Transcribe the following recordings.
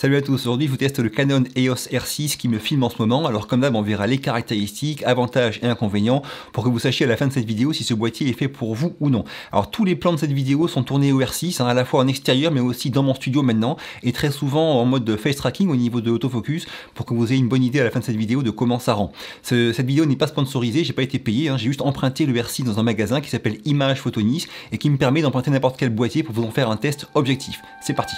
Salut à tous, aujourd'hui je vous teste le Canon EOS R6 qui me filme en ce moment. Alors comme d'hab on verra les caractéristiques, avantages et inconvénients pour que vous sachiez à la fin de cette vidéo si ce boîtier est fait pour vous ou non. Alors tous les plans de cette vidéo sont tournés au R6, à la fois en extérieur mais aussi dans mon studio maintenant et très souvent en mode face tracking au niveau de l'autofocus pour que vous ayez une bonne idée à la fin de cette vidéo de comment ça rend. Cette vidéo n'est pas sponsorisée, j'ai pas été payé, j'ai juste emprunté le R6 dans un magasin qui s'appelle Image Photonis et qui me permet d'emprunter n'importe quel boîtier pour vous en faire un test objectif. C'est parti.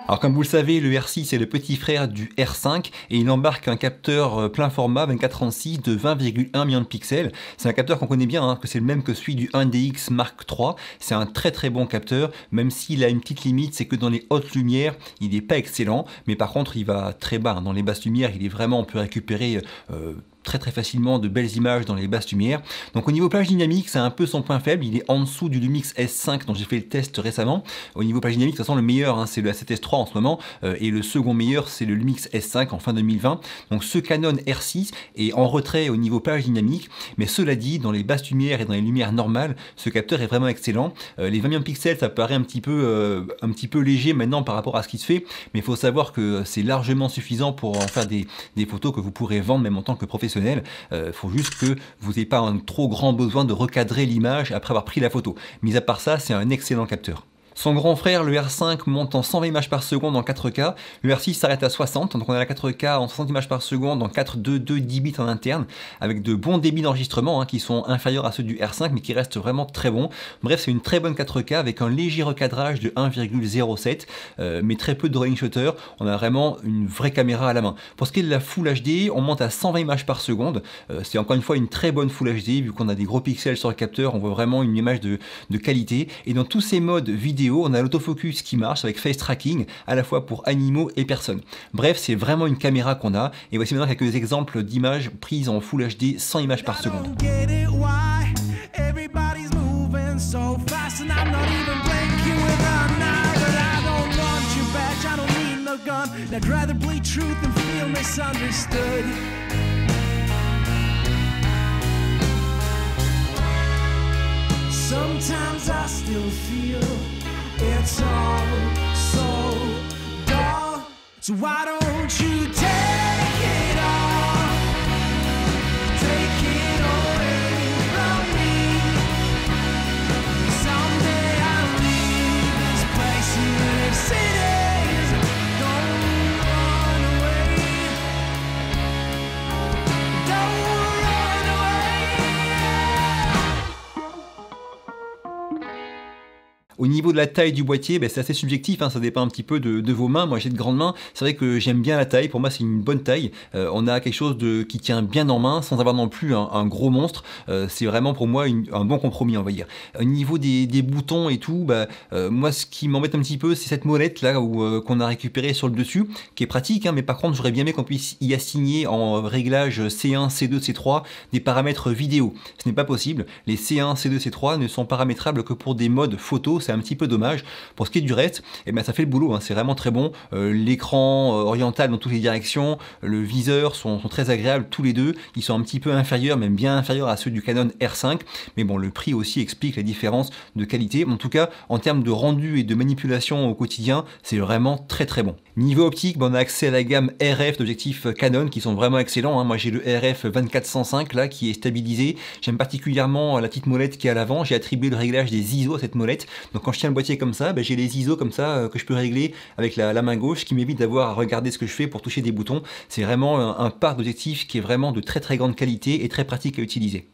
Alors comme vous le savez, le R6 est le petit frère du R5 et il embarque un capteur plein format 24-36 de 20,1 millions de pixels. C'est un capteur qu'on connaît bien, que c'est le même que celui du 1DX Mark III. C'est un très bon capteur, même s'il a une petite limite, c'est que dans les hautes lumières, il n'est pas excellent, mais par contre il va très bas. Dans les basses lumières, il est vraiment, on peut récupérer très facilement de belles images dans les basses lumières. Donc au niveau plage dynamique, c'est un peu son point faible, il est en dessous du Lumix S5 dont j'ai fait le test récemment. Au niveau plage dynamique, de toute façon le meilleur c'est le A7S III en ce moment, et le second meilleur c'est le Lumix S5 en fin 2020. Donc ce Canon R6 est en retrait au niveau plage dynamique, mais cela dit, dans les basses lumières et dans les lumières normales, ce capteur est vraiment excellent. Les 20 millions de pixels, ça paraît un petit peu léger maintenant par rapport à ce qui se fait, mais il faut savoir que c'est largement suffisant pour en faire des photos que vous pourrez vendre même en tant que professionnel. Faut juste que vous n'ayez pas un trop grand besoin de recadrer l'image après avoir pris la photo. Mis à part ça, c'est un excellent capteur. Son grand frère, le R5, monte en 120 images par seconde en 4K. Le R6 s'arrête à 60, donc on a la 4K en 60 images par seconde en 4.2.2 10 bits en interne, avec de bons débits d'enregistrement qui sont inférieurs à ceux du R5, mais qui restent vraiment très bons. Bref, c'est une très bonne 4K avec un léger recadrage de 1,07, mais très peu de rolling shutter. On a vraiment une vraie caméra à la main. Pour ce qui est de la Full HD, on monte à 120 images par seconde. C'est encore une fois une très bonne Full HD, vu qu'on a des gros pixels sur le capteur, on voit vraiment une image de qualité. Et dans tous ces modes vidéo, on a l'autofocus qui marche avec face tracking à la fois pour animaux et personnes. Bref, c'est vraiment une caméra qu'on a et voici maintenant quelques exemples d'images prises en Full HD 100 images par seconde. Sometimes I still feel it's all so dull. So why don't you take it all? Take it away from me. Someday I'll leave this place you live cities. Don't run away. Don't run away. Au niveau de la taille du boîtier, c'est assez subjectif, ça dépend un petit peu de vos mains. Moi j'ai de grandes mains, c'est vrai que j'aime bien la taille, pour moi c'est une bonne taille. On a quelque chose qui tient bien en main sans avoir non plus un gros monstre. C'est vraiment pour moi un bon compromis, on va dire. Au niveau des boutons et tout, moi ce qui m'embête un petit peu c'est cette molette là qu'on a récupérée sur le dessus, qui est pratique, mais par contre j'aurais bien aimé qu'on puisse y assigner en réglage C1, C2, C3 des paramètres vidéo. Ce n'est pas possible, les C1, C2, C3 ne sont paramétrables que pour des modes photo, c'est un petit peu dommage. Pour ce qui est du reste, ça fait le boulot, c'est vraiment très bon. L'écran oriental dans toutes les directions, le viseur sont très agréables tous les deux. Ils sont un petit peu inférieurs, même bien inférieurs à ceux du Canon R5, mais bon, le prix aussi explique la différence de qualité. En tout cas, en termes de rendu et de manipulation au quotidien, c'est vraiment très bon. Niveau optique, on a accès à la gamme RF d'objectifs Canon qui sont vraiment excellents. Moi j'ai le RF 24-105 là qui est stabilisé. J'aime particulièrement la petite molette qui est à l'avant. J'ai attribué le réglage des ISO à cette molette. Donc quand je tiens le boîtier comme ça, j'ai les ISO comme ça que je peux régler avec la main gauche, qui m'évite d'avoir à regarder ce que je fais pour toucher des boutons. C'est vraiment un parc d'objectifs qui est vraiment de très grande qualité et très pratique à utiliser.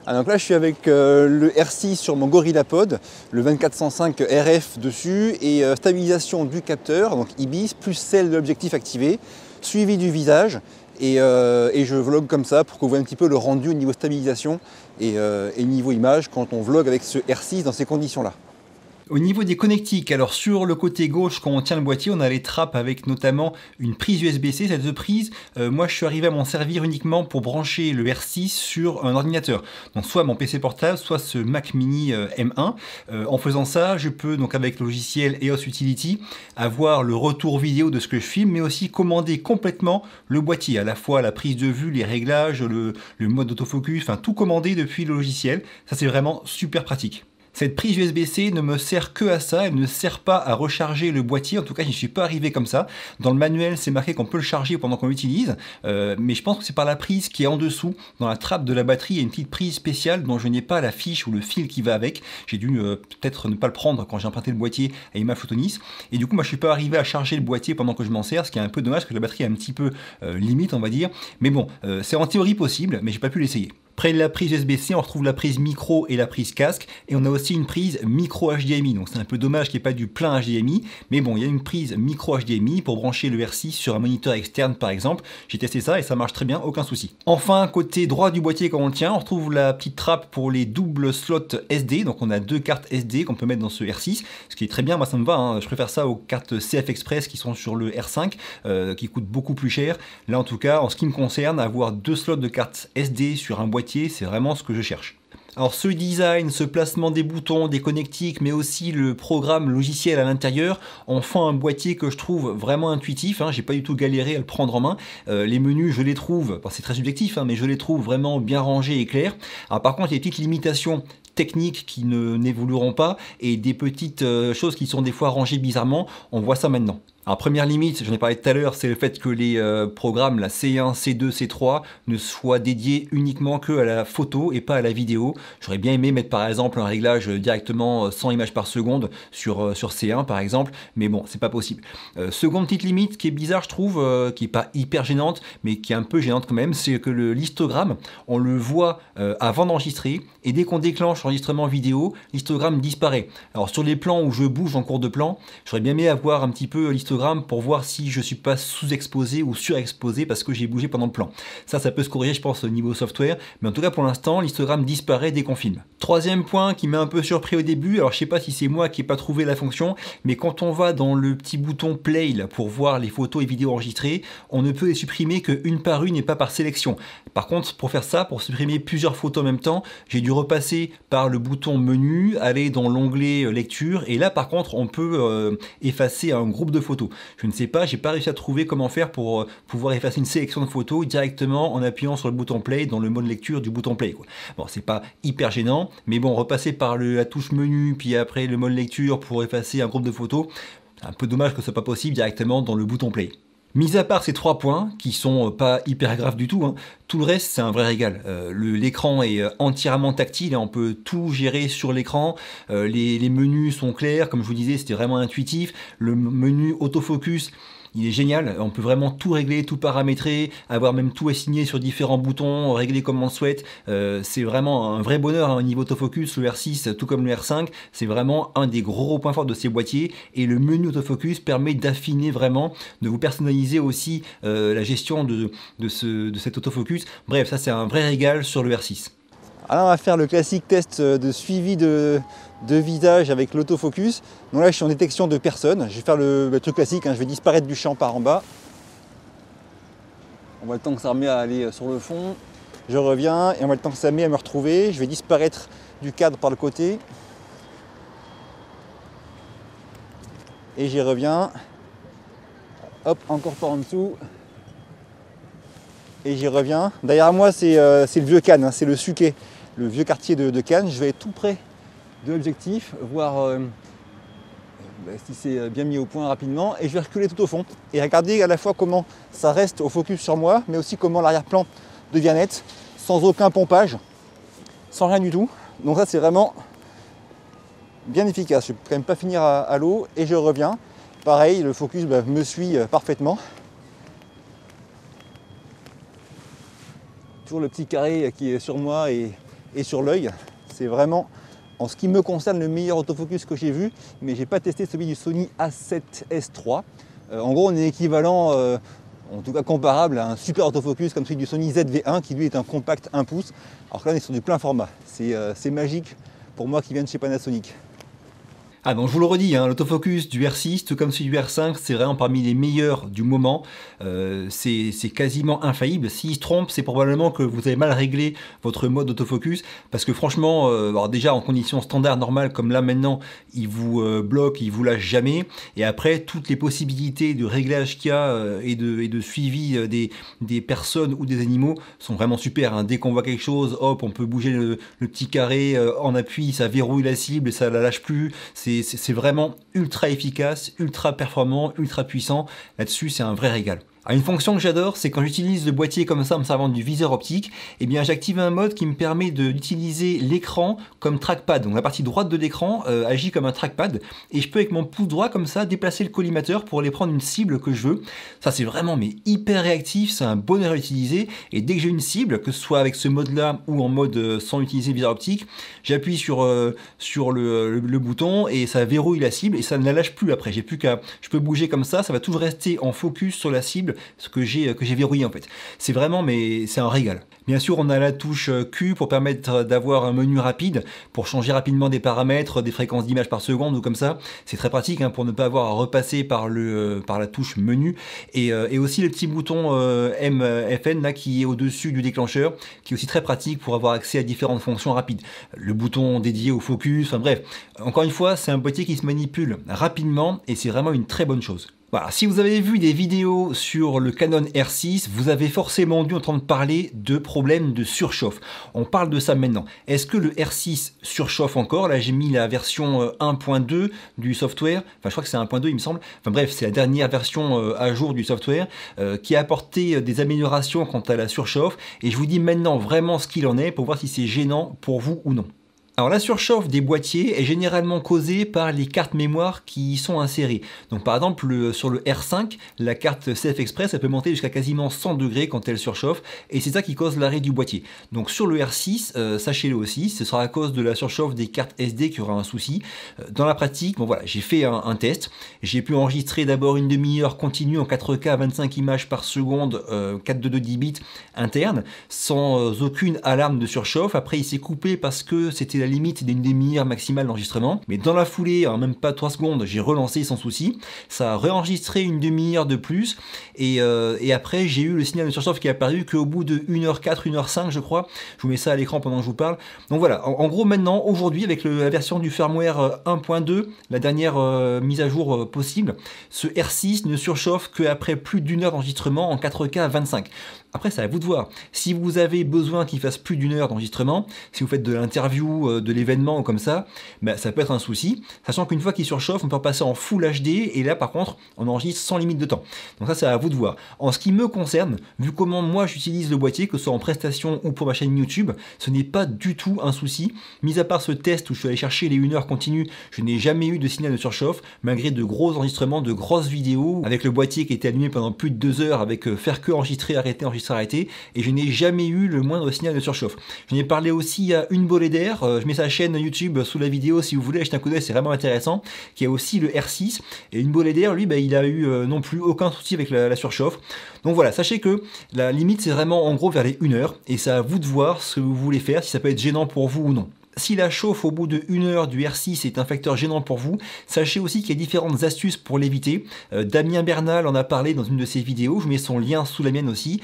Donc là je suis avec le R6 sur mon GorillaPod, le 24-105 RF dessus et stabilisation du capteur, donc IBIS, plus celle de l'objectif activé, suivi du visage et je vlog comme ça pour que vous voyez un petit peu le rendu au niveau stabilisation et niveau image quand on vlog avec ce R6 dans ces conditions là. Au niveau des connectiques, alors sur le côté gauche, quand on tient le boîtier, on a les trappes avec notamment une prise USB-C. Cette prise, moi je suis arrivé à m'en servir uniquement pour brancher le R6 sur un ordinateur. Donc soit mon PC portable, soit ce Mac Mini M1. En faisant ça, je peux donc avec le logiciel EOS Utility avoir le retour vidéo de ce que je filme, mais aussi commander complètement le boîtier, à la fois la prise de vue, les réglages, le mode autofocus, enfin tout commander depuis le logiciel. Ça c'est vraiment super pratique. Cette prise USB-C ne me sert que à ça, elle ne sert pas à recharger le boîtier, en tout cas je n'y suis pas arrivé comme ça. Dans le manuel c'est marqué qu'on peut le charger pendant qu'on l'utilise, mais je pense que c'est par la prise qui est en dessous, dans la trappe de la batterie, il y a une petite prise spéciale dont je n'ai pas la fiche ou le fil qui va avec. J'ai dû peut-être ne pas le prendre quand j'ai emprunté le boîtier à Image Photonis, et du coup moi je suis pas arrivé à charger le boîtier pendant que je m'en sers, ce qui est un peu dommage parce que la batterie est un petit peu limite on va dire, mais bon, c'est en théorie possible, mais j'ai pas pu l'essayer. Près de la prise USB-C, on retrouve la prise micro et la prise casque, et on a aussi une prise micro HDMI, donc c'est un peu dommage qu'il n'y ait pas du plein HDMI, mais bon, il y a une prise micro HDMI pour brancher le R6 sur un moniteur externe par exemple. J'ai testé ça et ça marche très bien, aucun souci. Enfin, côté droit du boîtier quand on le tient, on retrouve la petite trappe pour les doubles slots SD, donc on a deux cartes SD qu'on peut mettre dans ce R6, ce qui est très bien, moi ça me va, hein. Je préfère ça aux cartes CF Express qui sont sur le R5, qui coûtent beaucoup plus cher. Là en tout cas, en ce qui me concerne, avoir deux slots de cartes SD sur un boîtier, c'est vraiment ce que je cherche. Alors ce design, ce placement des boutons, des connectiques, mais aussi le programme logiciel à l'intérieur en font un boîtier que je trouve vraiment intuitif, hein. J'ai pas du tout galéré à le prendre en main. Les menus, je les trouve, bon, c'est très subjectif, hein, mais je les trouve vraiment bien rangés et clairs. Alors par contre, il y a des petites limitations techniques qui n'évolueront pas et des petites choses qui sont des fois rangées bizarrement. On voit ça maintenant. Alors première limite, j'en ai parlé tout à l'heure, c'est le fait que les programmes, la C1, C2, C3, ne soient dédiés uniquement que à la photo et pas à la vidéo. J'aurais bien aimé mettre par exemple un réglage directement 100 images par seconde sur C1 par exemple, mais bon, c'est pas possible. Seconde petite limite qui est bizarre je trouve, qui est pas hyper gênante, mais qui est un peu gênante quand même, c'est que l'histogramme, on le voit avant d'enregistrer, et dès qu'on déclenche l'enregistrement vidéo, l'histogramme disparaît. Alors sur les plans où je bouge en cours de plan, j'aurais bien aimé avoir un petit peu l'histogramme pour voir si je suis pas sous-exposé ou surexposé parce que j'ai bougé pendant le plan. Ça peut se corriger je pense au niveau software, mais en tout cas pour l'instant l'histogramme disparaît dès qu'on filme. Troisième point qui m'a un peu surpris au début, alors je sais pas si c'est moi qui n'ai pas trouvé la fonction, mais quand on va dans le petit bouton play là, pour voir les photos et vidéos enregistrées, on ne peut les supprimer que une par une et pas par sélection. Par contre pour faire ça, pour supprimer plusieurs photos en même temps, j'ai dû repasser par le bouton menu, aller dans l'onglet lecture, et là par contre on peut effacer un groupe de photos. Je ne sais pas, j'ai pas réussi à trouver comment faire pour pouvoir effacer une sélection de photos directement en appuyant sur le bouton play dans le mode lecture du bouton play, quoi. Bon, c'est pas hyper gênant, mais bon, repasser par la touche menu, puis après le mode lecture pour effacer un groupe de photos, c'est un peu dommage que ce soit pas possible directement dans le bouton play. Mis à part ces 3 points, qui sont pas hyper graves du tout, hein, tout le reste c'est un vrai régal. L'écran est entièrement tactile, hein, on peut tout gérer sur l'écran, les menus sont clairs, comme je vous disais c'était vraiment intuitif, le menu autofocus il est génial, on peut vraiment tout régler, tout paramétrer, avoir même tout assigné sur différents boutons, régler comme on le souhaite. C'est vraiment un vrai bonheur hein, au niveau autofocus, le R6 tout comme le R5, c'est vraiment un des gros points forts de ces boîtiers, et le menu autofocus permet d'affiner vraiment, de vous personnaliser aussi la gestion de cet autofocus. Bref, ça c'est un vrai régal sur le R6. Alors on va faire le classique test de suivi de visage avec l'autofocus. Donc là je suis en détection de personne. Je vais faire le truc classique, hein. Je vais disparaître du champ par en bas. On voit le temps que ça met à aller sur le fond. Je reviens et on voit le temps que ça met à me retrouver. Je vais disparaître du cadre par le côté. Et j'y reviens. Hop, encore par en dessous. Et j'y reviens. Derrière moi c'est le vieux Cannes, hein. C'est le Suquet, le vieux quartier de Cannes. Je vais être tout près de l'objectif, voir si c'est bien mis au point rapidement, et je vais reculer tout au fond et regarder à la fois comment ça reste au focus sur moi, mais aussi comment l'arrière-plan devient net, sans aucun pompage, sans rien du tout. Donc ça c'est vraiment bien efficace. Je ne peux quand même pas finir à l'eau, et je reviens. Pareil, le focus me suit parfaitement. Toujours le petit carré qui est sur moi et sur l'œil. C'est vraiment, en ce qui me concerne, le meilleur autofocus que j'ai vu, mais j'ai pas testé celui du Sony A7S III. En gros, on est équivalent, en tout cas comparable à un super autofocus comme celui du Sony ZV-1 qui lui est un compact 1 pouce. Alors que là, on est sur du plein format. C'est magique pour moi qui viens de chez Panasonic. Ah donc je vous le redis, hein, l'autofocus du R6, tout comme celui du R5, c'est vraiment parmi les meilleurs du moment. C'est quasiment infaillible. S'il se trompe, c'est probablement que vous avez mal réglé votre mode d'autofocus, parce que franchement, alors déjà en conditions standard normales comme là maintenant, il vous bloque, il vous lâche jamais. Et après, toutes les possibilités de réglage qu'il y a et de suivi des personnes ou des animaux sont vraiment super. Hein. Dès qu'on voit quelque chose, hop, on peut bouger le petit carré en appui, ça verrouille la cible et ça la lâche plus. C'est vraiment ultra efficace, ultra performant, ultra puissant. Là-dessus, c'est un vrai régal. Alors, une fonction que j'adore, c'est quand j'utilise le boîtier comme ça en me servant du viseur optique, eh bien j'active un mode qui me permet d'utiliser l'écran comme trackpad. Donc la partie droite de l'écran agit comme un trackpad et je peux avec mon pouce droit comme ça déplacer le collimateur pour aller prendre une cible que je veux. Ça c'est vraiment mais hyper réactif, c'est un bonheur à utiliser et dès que j'ai une cible, que ce soit avec ce mode là ou en mode sans utiliser le viseur optique, j'appuie sur le bouton et ça verrouille la cible et ça ne la lâche plus après. Je peux bouger comme ça va toujours rester en focus sur la cible ce que j'ai verrouillé en fait. C'est vraiment, mais c'est un régal. Bien sûr, on a la touche Q pour permettre d'avoir un menu rapide, pour changer rapidement des paramètres, des fréquences d'images par seconde ou comme ça. C'est très pratique hein, pour ne pas avoir à repasser par la touche menu. Et aussi le petit bouton MFN là, qui est au-dessus du déclencheur, qui est aussi très pratique pour avoir accès à différentes fonctions rapides. Le bouton dédié au focus, enfin bref. Encore une fois, c'est un boîtier qui se manipule rapidement et c'est vraiment une très bonne chose. Voilà, si vous avez vu des vidéos sur le Canon R6, vous avez forcément dû entendre parler de problèmes de surchauffe. On parle de ça maintenant. Est-ce que le R6 surchauffe encore? Là, j'ai mis la version 1.2 du software. Enfin, je crois que c'est 1.2, il me semble. Enfin bref, c'est la dernière version à jour du software qui a apporté des améliorations quant à la surchauffe. Et je vous dis maintenant vraiment ce qu'il en est pour voir si c'est gênant pour vous ou non. Alors la surchauffe des boîtiers est généralement causée par les cartes mémoire qui y sont insérées. Donc par exemple sur le R5, la carte CF Express elle peut monter jusqu'à quasiment 100 degrés quand elle surchauffe et c'est ça qui cause l'arrêt du boîtier. Donc sur le R6, sachez-le aussi, ce sera à cause de la surchauffe des cartes SD qu'il y aura un souci. Dans la pratique, bon voilà, j'ai fait un test. J'ai pu enregistrer d'abord une demi-heure continue en 4K à 25 images par seconde, 422 10 bits interne, sans aucune alarme de surchauffe. Après il s'est coupé parce que c'était la limite d'une demi-heure maximale d'enregistrement. Mais dans la foulée, alors même pas 3 secondes, j'ai relancé sans souci. Ça a réenregistré une demi-heure de plus. Et après, j'ai eu le signal de surchauffe qui est apparu qu'au bout de 1h04, 1h05, je crois. Je vous mets ça à l'écran pendant que je vous parle. Donc voilà, en gros, maintenant, aujourd'hui, avec la version du firmware 1.2, la dernière mise à jour possible, ce R6 ne surchauffe qu'après plus d'une heure d'enregistrement en 4K à 25. Après, c'est à vous de voir. Si vous avez besoin qu'il fasse plus d'une heure d'enregistrement, si vous faites de l'interview, de l'événement ou comme ça, bah, ça peut être un souci. Sachant qu'une fois qu'il surchauffe, on peut passer en Full HD et là, par contre, on enregistre sans limite de temps. Donc ça, c'est à vous de voir. En ce qui me concerne, vu comment moi j'utilise le boîtier, que ce soit en prestation ou pour ma chaîne YouTube, ce n'est pas du tout un souci. Mis à part ce test où je suis allé chercher les 1 heure continues, je n'ai jamais eu de signal de surchauffe, malgré de gros enregistrements, de grosses vidéos, avec le boîtier qui était allumé pendant plus de 2 heures, avec faire que enregistrer, arrêter, et je n'ai jamais eu le moindre signal de surchauffe. J'en ai parlé aussi à Une Bolée d'air, je mets sa chaîne YouTube sous la vidéo si vous voulez jeter un coup d'œil, c'est vraiment intéressant, qui a aussi le R6, et Une Bolée d'air, lui, bah, il a eu non plus aucun souci avec la surchauffe. Donc voilà, sachez que la limite c'est vraiment en gros vers les 1 heure, et c'est à vous de voir ce que vous voulez faire, si ça peut être gênant pour vous ou non. Si la chauffe au bout de 1 heure du R6 est un facteur gênant pour vous, sachez aussi qu'il y a différentes astuces pour l'éviter. Damien Bernal en a parlé dans une de ses vidéos, je vous mets son lien sous la mienne aussi,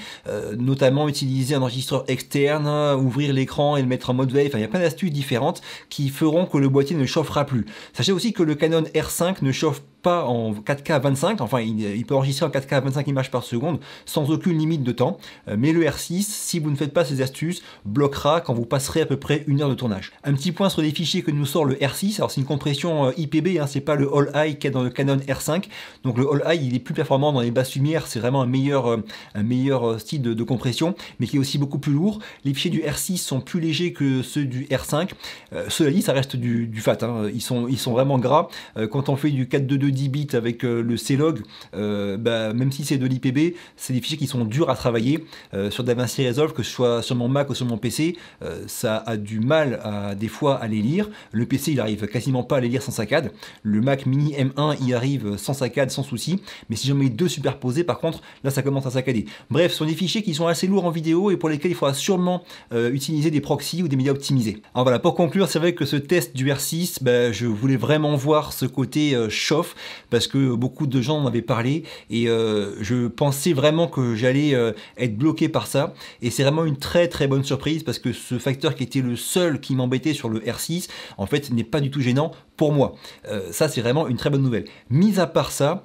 notamment utiliser un enregistreur externe, ouvrir l'écran et le mettre en mode veille, enfin il y a plein d'astuces différentes qui feront que le boîtier ne chauffera plus. Sachez aussi que le Canon R5 ne chauffe pas en 4K 25, enfin il peut enregistrer en 4K 25 images par seconde sans aucune limite de temps, mais le R6, si vous ne faites pas ces astuces, bloquera quand vous passerez à peu près 1 heure de tournage. Un petit point sur les fichiers que nous sort le R6, alors c'est une compression IPB, hein, c'est pas le All High qu'il y a dans le Canon R5, donc le All High il est plus performant dans les basses lumières, c'est vraiment un meilleur style de compression, mais qui est aussi beaucoup plus lourd. Les fichiers du R6 sont plus légers que ceux du R5, cela dit ça reste du fat, hein. Ils sont vraiment gras, quand on fait du 422 10 bits avec le C-Log, même si c'est de l'IPB, c'est des fichiers qui sont durs à travailler. Sur DaVinci Resolve, que ce soit sur mon Mac ou sur mon PC, ça a du mal des fois à les lire. Le PC, il arrive quasiment pas à les lire sans saccade. Le Mac Mini M1 y arrive sans saccade, sans souci. Mais si j'en mets deux superposés, par contre, là, ça commence à saccader. Bref, ce sont des fichiers qui sont assez lourds en vidéo et pour lesquels il faudra sûrement utiliser des proxys ou des médias optimisés. Alors voilà, pour conclure, c'est vrai que ce test du R6, je voulais vraiment voir ce côté chauffe parce que beaucoup de gens en avaient parlé et je pensais vraiment que j'allais être bloqué par ça. Et c'est vraiment une très très bonne surprise parce que ce facteur qui était le seul qui m'embêtait sur le R6, en fait, n'est pas du tout gênant pour moi. Ça, c'est vraiment une très bonne nouvelle. Mis à part ça,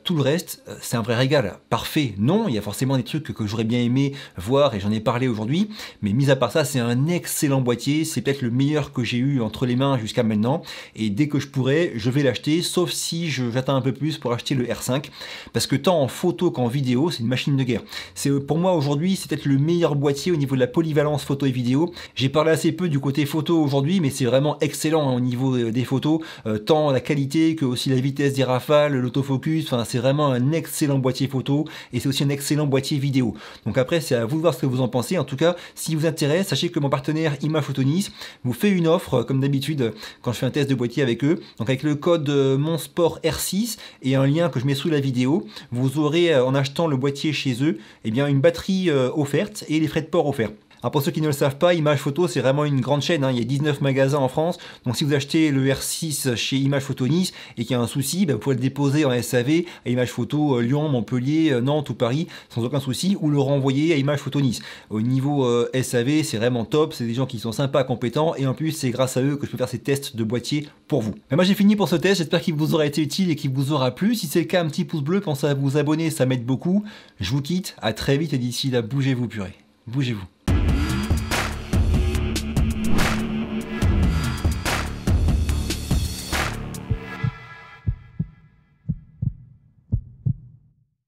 tout le reste, c'est un vrai régal. Parfait, non, il y a forcément des trucs que j'aurais bien aimé voir et j'en ai parlé aujourd'hui, mais mis à part ça, c'est un excellent boîtier, c'est peut-être le meilleur que j'ai eu entre les mains jusqu'à maintenant, et dès que je pourrai, je vais l'acheter, sauf si j'attends un peu plus pour acheter le R5, parce que tant en photo qu'en vidéo, c'est une machine de guerre. Pour moi aujourd'hui, c'est peut-être le meilleur boîtier au niveau de la polyvalence photo et vidéo. J'ai parlé assez peu du côté photo aujourd'hui, mais c'est vraiment excellent au niveau des photos, tant la qualité que aussi la vitesse des rafales, l'autofocus, enfin c'est vraiment un excellent boîtier photo et c'est aussi un excellent boîtier vidéo. Donc après c'est à vous de voir ce que vous en pensez. En tout cas, si vous intéresse, sachez que mon partenaire Imagephoto-Nice vous fait une offre comme d'habitude quand je fais un test de boîtier avec eux. Donc avec le code MONSPORT R6 et un lien que je mets sous la vidéo, vous aurez en achetant le boîtier chez eux, une batterie offerte et les frais de port offerts. Alors pour ceux qui ne le savent pas, Image Photo c'est vraiment une grande chaîne, il y a 19 magasins en France, donc si vous achetez le R6 chez Image Photo Nice et qu'il y a un souci, vous pouvez le déposer en SAV à Image Photo Lyon, Montpellier, Nantes ou Paris sans aucun souci, ou le renvoyer à Image Photo Nice. Au niveau SAV c'est vraiment top, c'est des gens qui sont sympas, compétents, et en plus c'est grâce à eux que je peux faire ces tests de boîtier pour vous. Mais moi j'ai fini pour ce test, j'espère qu'il vous aura été utile et qu'il vous aura plu. Si c'est le cas, un petit pouce bleu, pensez à vous abonner, ça m'aide beaucoup. Je vous quitte, à très vite et d'ici là, bougez-vous purée, bougez-vous.